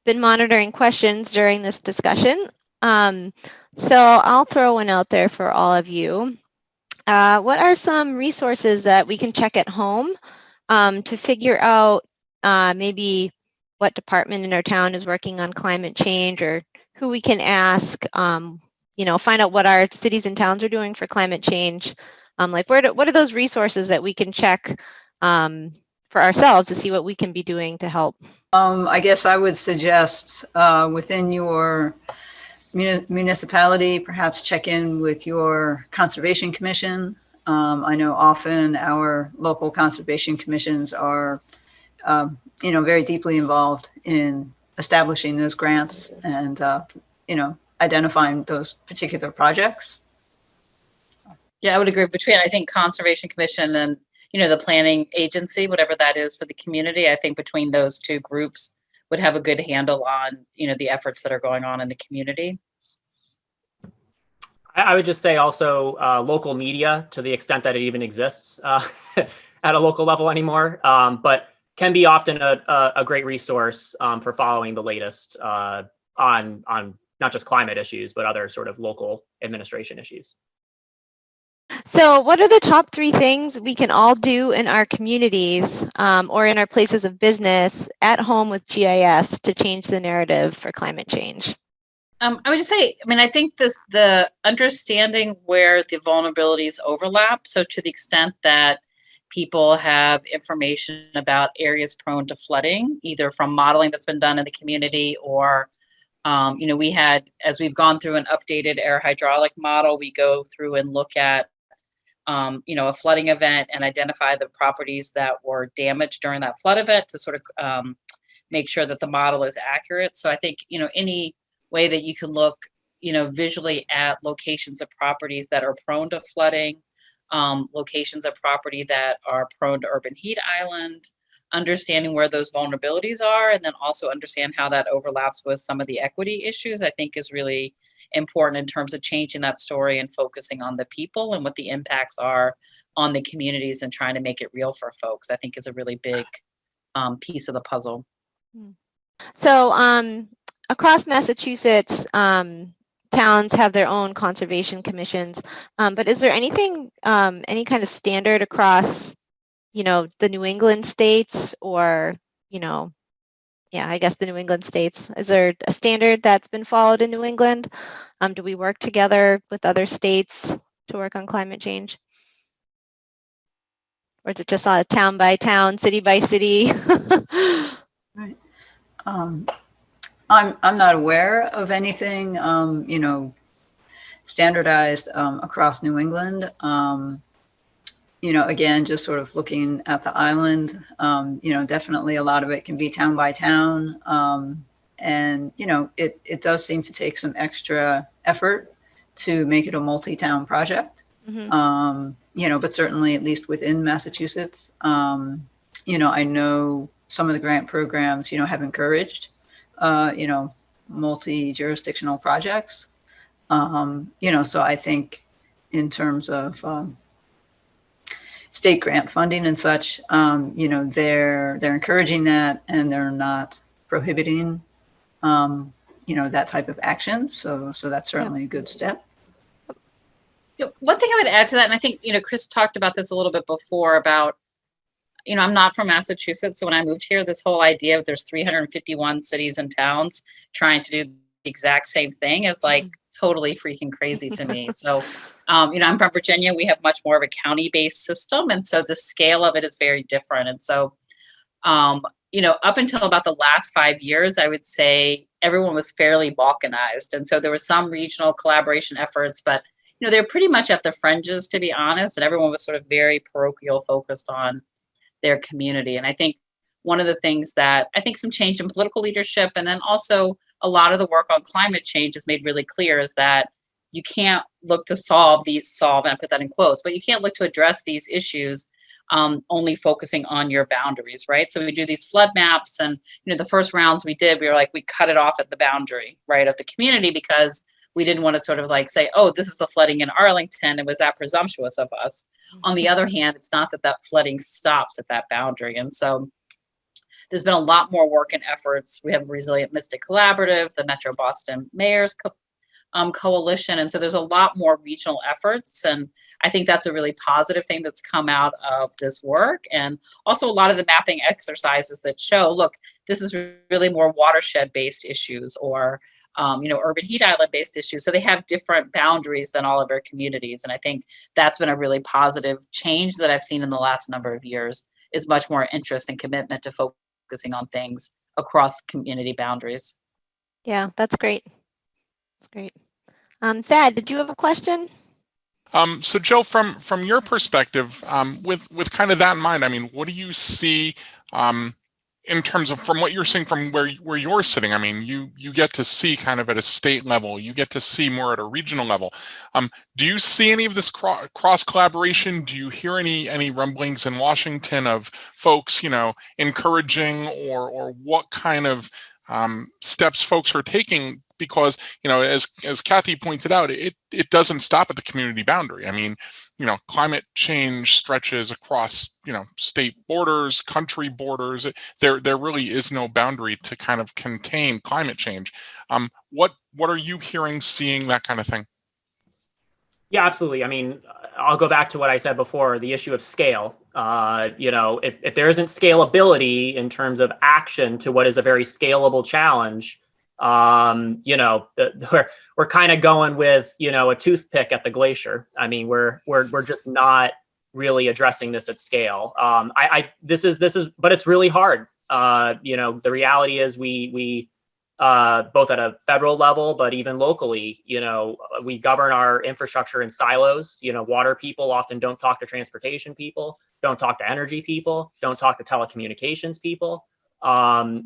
been monitoring questions during this discussion. So I'll throw one out there for all of you. What are some resources that we can check at home to figure out maybe what department in our town is working on climate change, or who we can ask, find out what our cities and towns are doing for climate change? What are those resources that we can check for ourselves to see what we can be doing to help? I guess I would suggest within your municipality, perhaps check in with your conservation commission. I know often our local conservation commissions are, very deeply involved in establishing those grants and, identifying those particular projects. Yeah, I would agree. Between, I think, Conservation Commission and, the planning agency, whatever that is for the community, I think between those two groups would have a good handle on, the efforts that are going on in the community. I would just say also local media, to the extent that it even exists at a local level anymore, but can be often a great resource for following the latest on not just climate issues, but other sort of local administration issues. So what are the top 3 things we can all do in our communities or in our places of business at home with GIS to change the narrative for climate change? I would just say, I think the understanding where the vulnerabilities overlap. So to the extent that people have information about areas prone to flooding, either from modeling that's been done in the community or, we had, as we've gone through an updated air hydraulic model, we go through and look at, a flooding event and identify the properties that were damaged during that flood event to sort of make sure that the model is accurate. So I think, any way that you can look, visually at locations of properties that are prone to flooding, locations of property that are prone to urban heat island, understanding where those vulnerabilities are, and then also understand how that overlaps with some of the equity issues, I think is really important in terms of changing that story and focusing on the people and what the impacts are on the communities and trying to make it real for folks, I think is a really big piece of the puzzle. So across Massachusetts, towns have their own conservation commissions, but is there anything, any kind of standard across, the New England states or, I guess the New England states? Is there a standard that's been followed in New England? Do we work together with other states to work on climate change? Or is it just on a town by town, city by city? Right. I'm not aware of anything, you know, standardized across New England. You know, again, just sort of looking at the island, you know, definitely a lot of it can be town by town. And, you know, it does seem to take some extra effort to make it a multi-town project. Mm-hmm. You know, but certainly at least within Massachusetts, you know, I know some of the grant programs, you know, have encouraged, you know, multi-jurisdictional projects. You know, so I think in terms of state grant funding and such, you know, they're encouraging that, and they're not prohibiting, you know, that type of action. So that's certainly a good step. You know, one thing I would add to that, and I think, you know, Chris talked about this a little bit before about, you know, I'm not from Massachusetts. So when I moved here, this whole idea of there's 351 cities and towns trying to do the exact same thing is like totally freaking crazy to me. So, you know, I'm from Virginia. We have much more of a county-based system. And so the scale of it is very different. And so, you know, up until about the last 5 years, I would say everyone was fairly balkanized. And so there was some regional collaboration efforts, but, you know, they're pretty much at the fringes, to be honest. And everyone was sort of very parochial focused on their community. And I think one of the things that I think some change in political leadership, and then also a lot of the work on climate change has made really clear is that you can't look to solve, and I put that in quotes, but you can't look to address these issues only focusing on your boundaries, right? So we do these flood maps, and, you know, the first rounds we did, we were like, we cut it off at the boundary, right, of the community, because we didn't want to sort of like say, oh, this is the flooding in Arlington, and was that presumptuous of us? On the other hand, it's not that that flooding stops at that boundary. And so there's been a lot more work and efforts. We have Resilient Mystic Collaborative, the Metro Boston Mayors Coalition. And so there's a lot more regional efforts. And I think that's a really positive thing that's come out of this work. And also a lot of the mapping exercises that show, look, this is really more watershed-based issues, or you know, urban heat island-based issues. So they have different boundaries than all of our communities. And I think that's been a really positive change that I've seen in the last number of years, is much more interest and commitment to focusing on things across community boundaries. Yeah, that's great. That's great. Thad, did you have a question? So Joe, from your perspective, with kind of that in mind, I mean, what do you see in terms of, from what you're seeing from where you're sitting? I mean, you get to see kind of at a state level, you get to see more at a regional level. Do you see any of this cross collaboration? Do you hear any rumblings in Washington of folks, you know, encouraging, or what kind of steps folks are taking? Because, you know, as Kathy pointed out, it doesn't stop at the community boundary. I mean, you know, climate change stretches across, you know, state borders, country borders. There really is no boundary to kind of contain climate change. What are you hearing, seeing, that kind of thing? Yeah, absolutely. I mean, I'll go back to what I said before, the issue of scale. You know, if there isn't scalability in terms of action to what is a very scalable challenge, you know, we're kind of going with, you know, a toothpick at the glacier. I mean, we're just not really addressing this at scale. This is, but it's really hard. You know, the reality is we both at a federal level, but even locally, you know, we govern our infrastructure in silos. You know, water people often don't talk to transportation people, don't talk to energy people, don't talk to telecommunications people.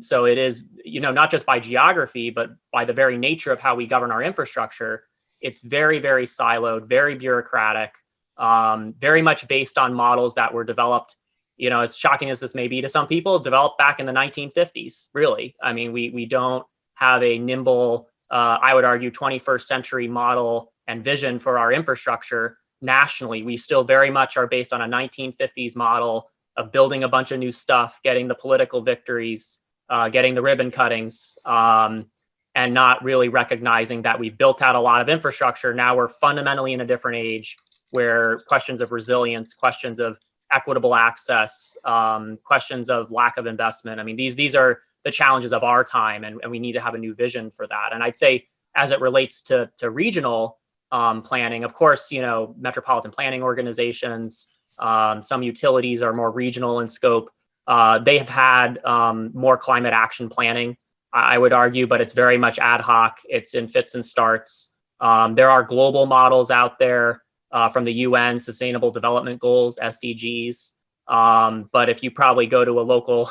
So it is, you know, not just by geography, but by the very nature of how we govern our infrastructure, it's very, very siloed, very bureaucratic, very much based on models that were developed, you know, as shocking as this may be to some people, developed back in the 1950s, really. I mean, we don't have a nimble, I would argue, 21st century model and vision for our infrastructure nationally. We still very much are based on a 1950s model of building a bunch of new stuff, getting the political victories, getting the ribbon cuttings, and not really recognizing that we've built out a lot of infrastructure. Now we're fundamentally in a different age where questions of resilience, questions of equitable access, questions of lack of investment. I mean, these are the challenges of our time, and we need to have a new vision for that. And I'd say, as it relates to regional planning, of course, you know, metropolitan planning organizations, Some utilities are more regional in scope. They have had more climate action planning, I would argue, but it's very much ad hoc. It's in fits and starts. There are global models out there from the UN Sustainable Development Goals, SDGs. But if you probably go to a local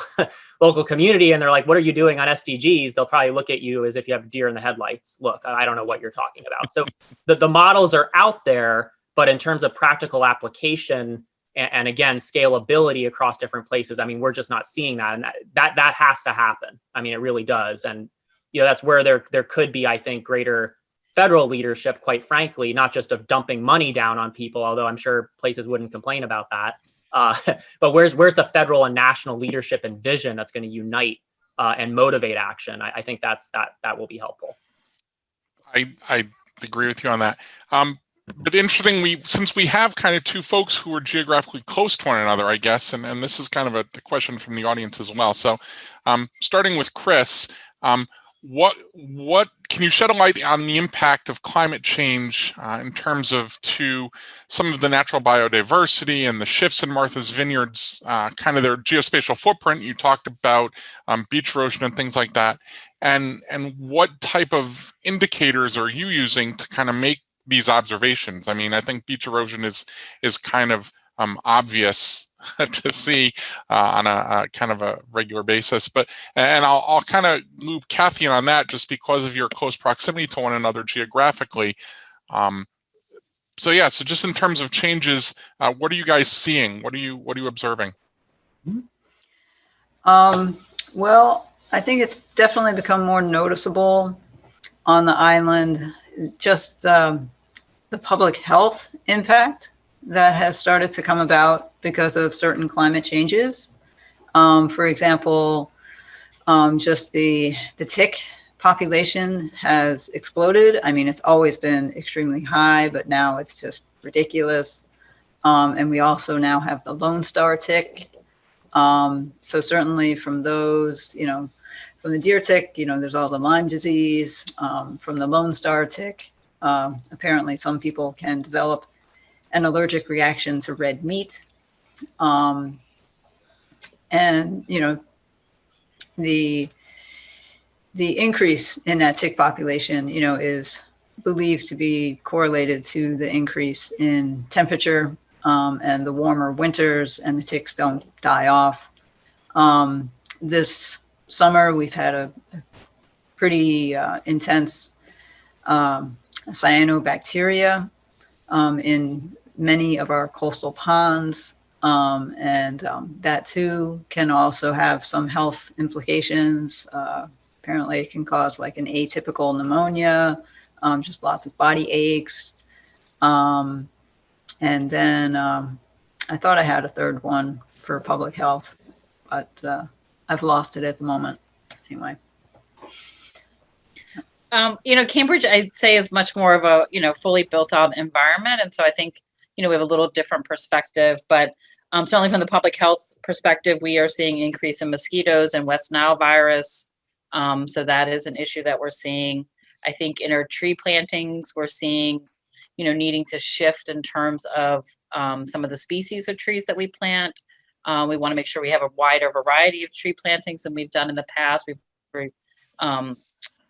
community and they're like, what are you doing on SDGs? They'll probably look at you as if you have deer in the headlights. Look, I don't know what you're talking about. So the models are out there, but in terms of practical application and again, scalability across different places, I mean, we're just not seeing that. And that has to happen. I mean, it really does. And, that's where there could be, I think, greater federal leadership, quite frankly, not just of dumping money down on people, although I'm sure places wouldn't complain about that. But where's the federal and national leadership and vision that's going to unite and motivate action? I think that will be helpful. I agree with you on that. But interestingly, since we have kind of two folks who are geographically close to one another, I guess, and this is kind of a question from the audience as well. So starting with Chris, what can you shed a light on the impact of climate change in terms of some of the natural biodiversity and the shifts in Martha's Vineyard's kind of their geospatial footprint? You talked about beach erosion and things like that, and what type of indicators are you using to kind of make these observations? I mean, I think beach erosion is kind of obvious to see on a kind of a regular basis, and I'll kind of loop Kathy on that just because of your close proximity to one another geographically. So just in terms of changes, what are you guys seeing? What are you observing? Well, I think it's definitely become more noticeable on the island, just the public health impact that has started to come about because of certain climate changes. For example, just the tick population has exploded. I mean, it's always been extremely high, but now it's just ridiculous. And we also now have the Lone Star tick. So certainly from those, from the deer tick, there's all the Lyme disease. From the Lone Star tick, apparently some people can develop an allergic reaction to red meat. And, the increase in that tick population, is believed to be correlated to the increase in temperature and the warmer winters, and the ticks don't die off. This summer, we've had a pretty intense cyanobacteria in many of our coastal ponds, and that too can also have some health implications. Apparently it can cause like an atypical pneumonia, just lots of body aches. And then I thought I had a third one for public health, but I've lost it at the moment. Anyway. Cambridge, I'd say, is much more of a, fully built out environment. And so I think, we have a little different perspective, but certainly from the public health perspective, we are seeing increase in mosquitoes and West Nile virus. So that is an issue that we're seeing. I think in our tree plantings, we're seeing, needing to shift in terms of some of the species of trees that we plant. We want to make sure we have a wider variety of tree plantings than we've done in the past. We've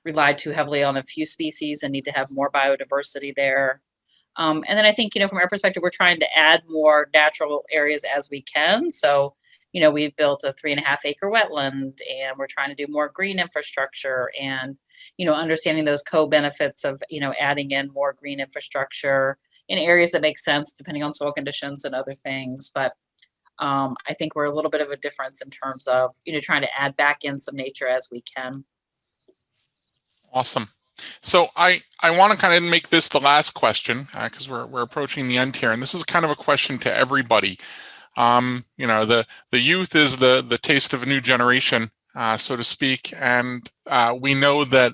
relied too heavily on a few species and need to have more biodiversity there. And then I think, from our perspective, we're trying to add more natural areas as we can. So, we've built a 3.5 acre wetland, and we're trying to do more green infrastructure and, understanding those co-benefits of, adding in more green infrastructure in areas that make sense depending on soil conditions and other things. But I think we're a little bit of a difference in terms of, trying to add back in some nature as we can. Awesome. So I want to kind of make this the last question because we're approaching the end here, and this is kind of a question to everybody. The youth is the taste of a new generation, so to speak, and we know that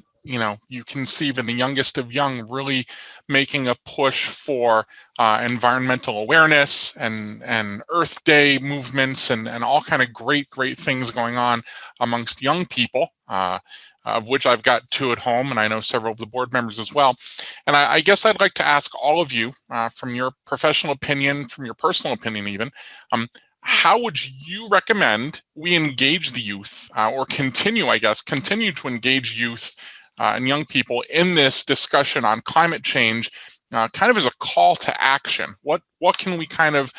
you conceive in the youngest of young really making a push for environmental awareness and Earth Day movements and all kind of great things going on amongst young people. of which I've got 2 at home, and I know several of the board members as well. And I guess I'd like to ask all of you, from your professional opinion, from your personal opinion even, how would you recommend we engage the youth, or continue to engage youth and young people in this discussion on climate change, kind of as a call to action? What can we kind of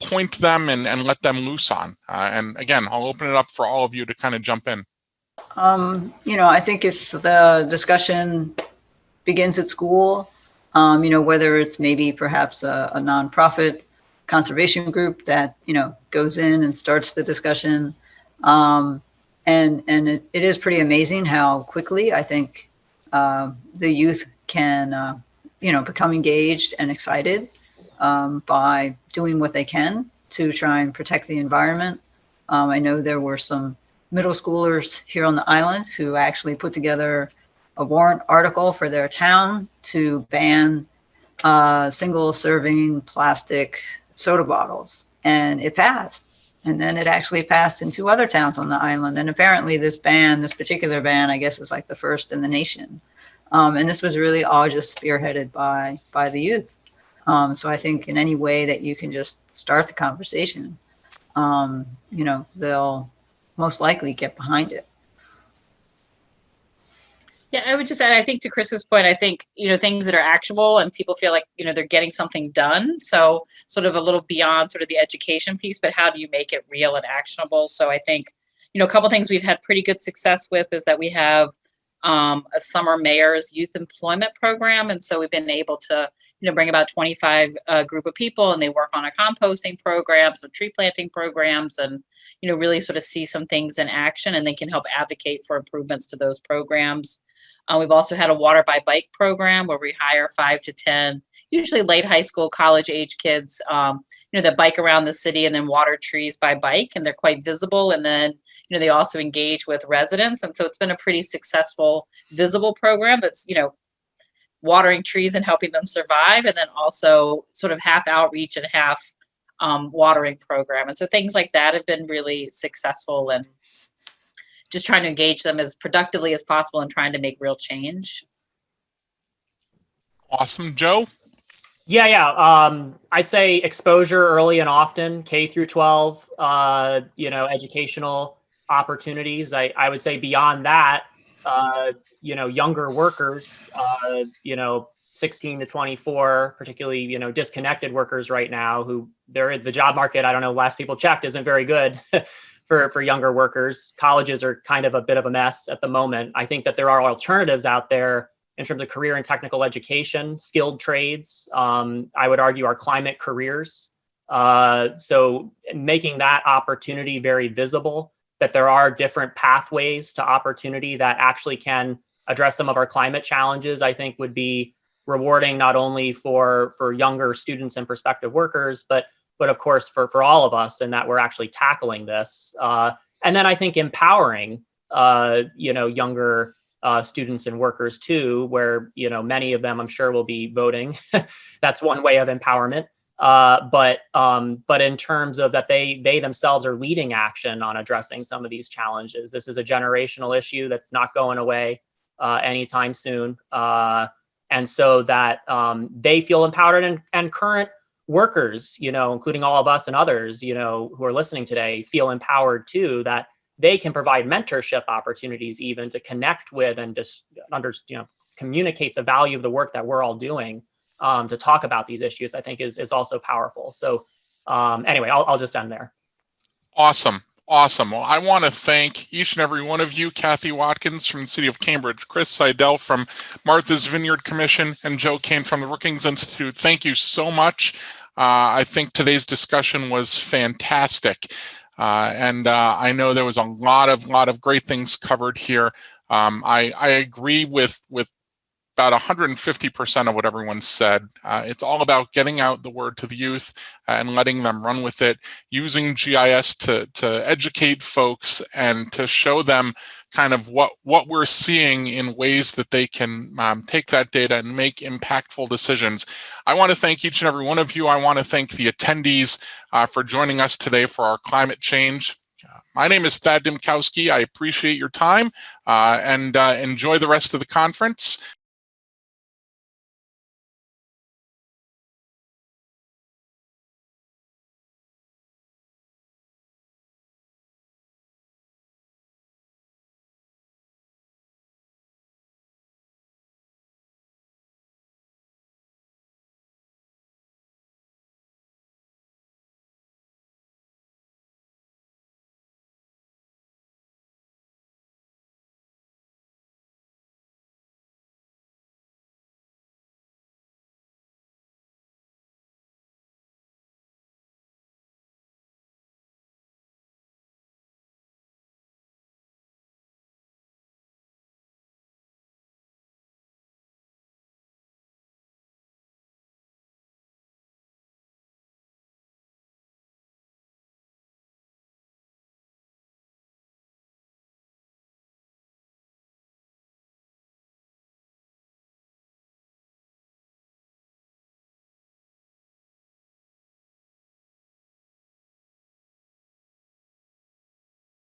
point them and let them loose on? And again, I'll open it up for all of you to kind of jump in. I think if the discussion begins at school, whether it's maybe perhaps a nonprofit conservation group that, goes in and starts the discussion. And it is pretty amazing how quickly I think the youth can, become engaged and excited by doing what they can to try and protect the environment. I know there were some middle schoolers here on the island who actually put together a warrant article for their town to ban single-serving plastic soda bottles, and it passed. And then it actually passed in 2 other towns on the island. And apparently this particular ban, I guess, is like the first in the nation. And this was really all just spearheaded by the youth. So I think in any way that you can just start the conversation, they'll most likely get behind it. Yeah, I would just add, I think to Chris's point, I think, things that are actionable and people feel like, they're getting something done. So sort of a little beyond sort of the education piece, but how do you make it real and actionable? So I think, a couple things we've had pretty good success with is that we have a summer mayor's youth employment program. And so we've been able to, bring about 25 group of people, and they work on a composting program, some tree planting programs, and, really sort of see some things in action, and they can help advocate for improvements to those programs. We've also had a water by bike program where we hire 5 to 10, usually late high school, college age kids, that bike around the city and then water trees by bike, and they're quite visible. And then, they also engage with residents. And so it's been a pretty successful, visible program that's, watering trees and helping them survive. And then also sort of half outreach and half watering program. And so things like that have been really successful, and just trying to engage them as productively as possible and trying to make real change. Awesome. Joe? Yeah. I'd say exposure early and often, K through 12, educational opportunities. I would say beyond that, younger workers, 16 to 24, particularly, disconnected workers right now who the job market, I don't know, last people checked, isn't very good for younger workers. Colleges are kind of a bit of a mess at the moment. I think that there are alternatives out there in terms of career and technical education, skilled trades. I would argue are climate careers. So making that opportunity very visible, that there are different pathways to opportunity that actually can address some of our climate challenges, I think would be rewarding, not only for younger students and prospective workers, but of course for all of us, and that we're actually tackling this. And then I think empowering, younger students and workers too, where, many of them I'm sure will be voting. That's one way of empowerment. But in terms of that they themselves are leading action on addressing some of these challenges. This is a generational issue that's not going away anytime soon. And so that they feel empowered, and current workers, including all of us and others, who are listening today, feel empowered too, that they can provide mentorship opportunities even to connect with and just communicate the value of the work that we're all doing. To talk about these issues, I think is also powerful. So anyway, I'll just end there. Awesome. Well, I want to thank each and every one of you, Kathy Watkins from the City of Cambridge, Chris Seidel from Martha's Vineyard Commission, and Joe Kane from the Brookings Institute. Thank you so much. I think today's discussion was fantastic. And I know there was a lot of great things covered here. I agree with about 150% of what everyone said. It's all about getting out the word to the youth and letting them run with it, using GIS to educate folks and to show them kind of what we're seeing in ways that they can take that data and make impactful decisions. I want to thank each and every one of you. I want to thank the attendees for joining us today for our climate change My name is Thad Dymkowski. I appreciate your time and enjoy the rest of the conference.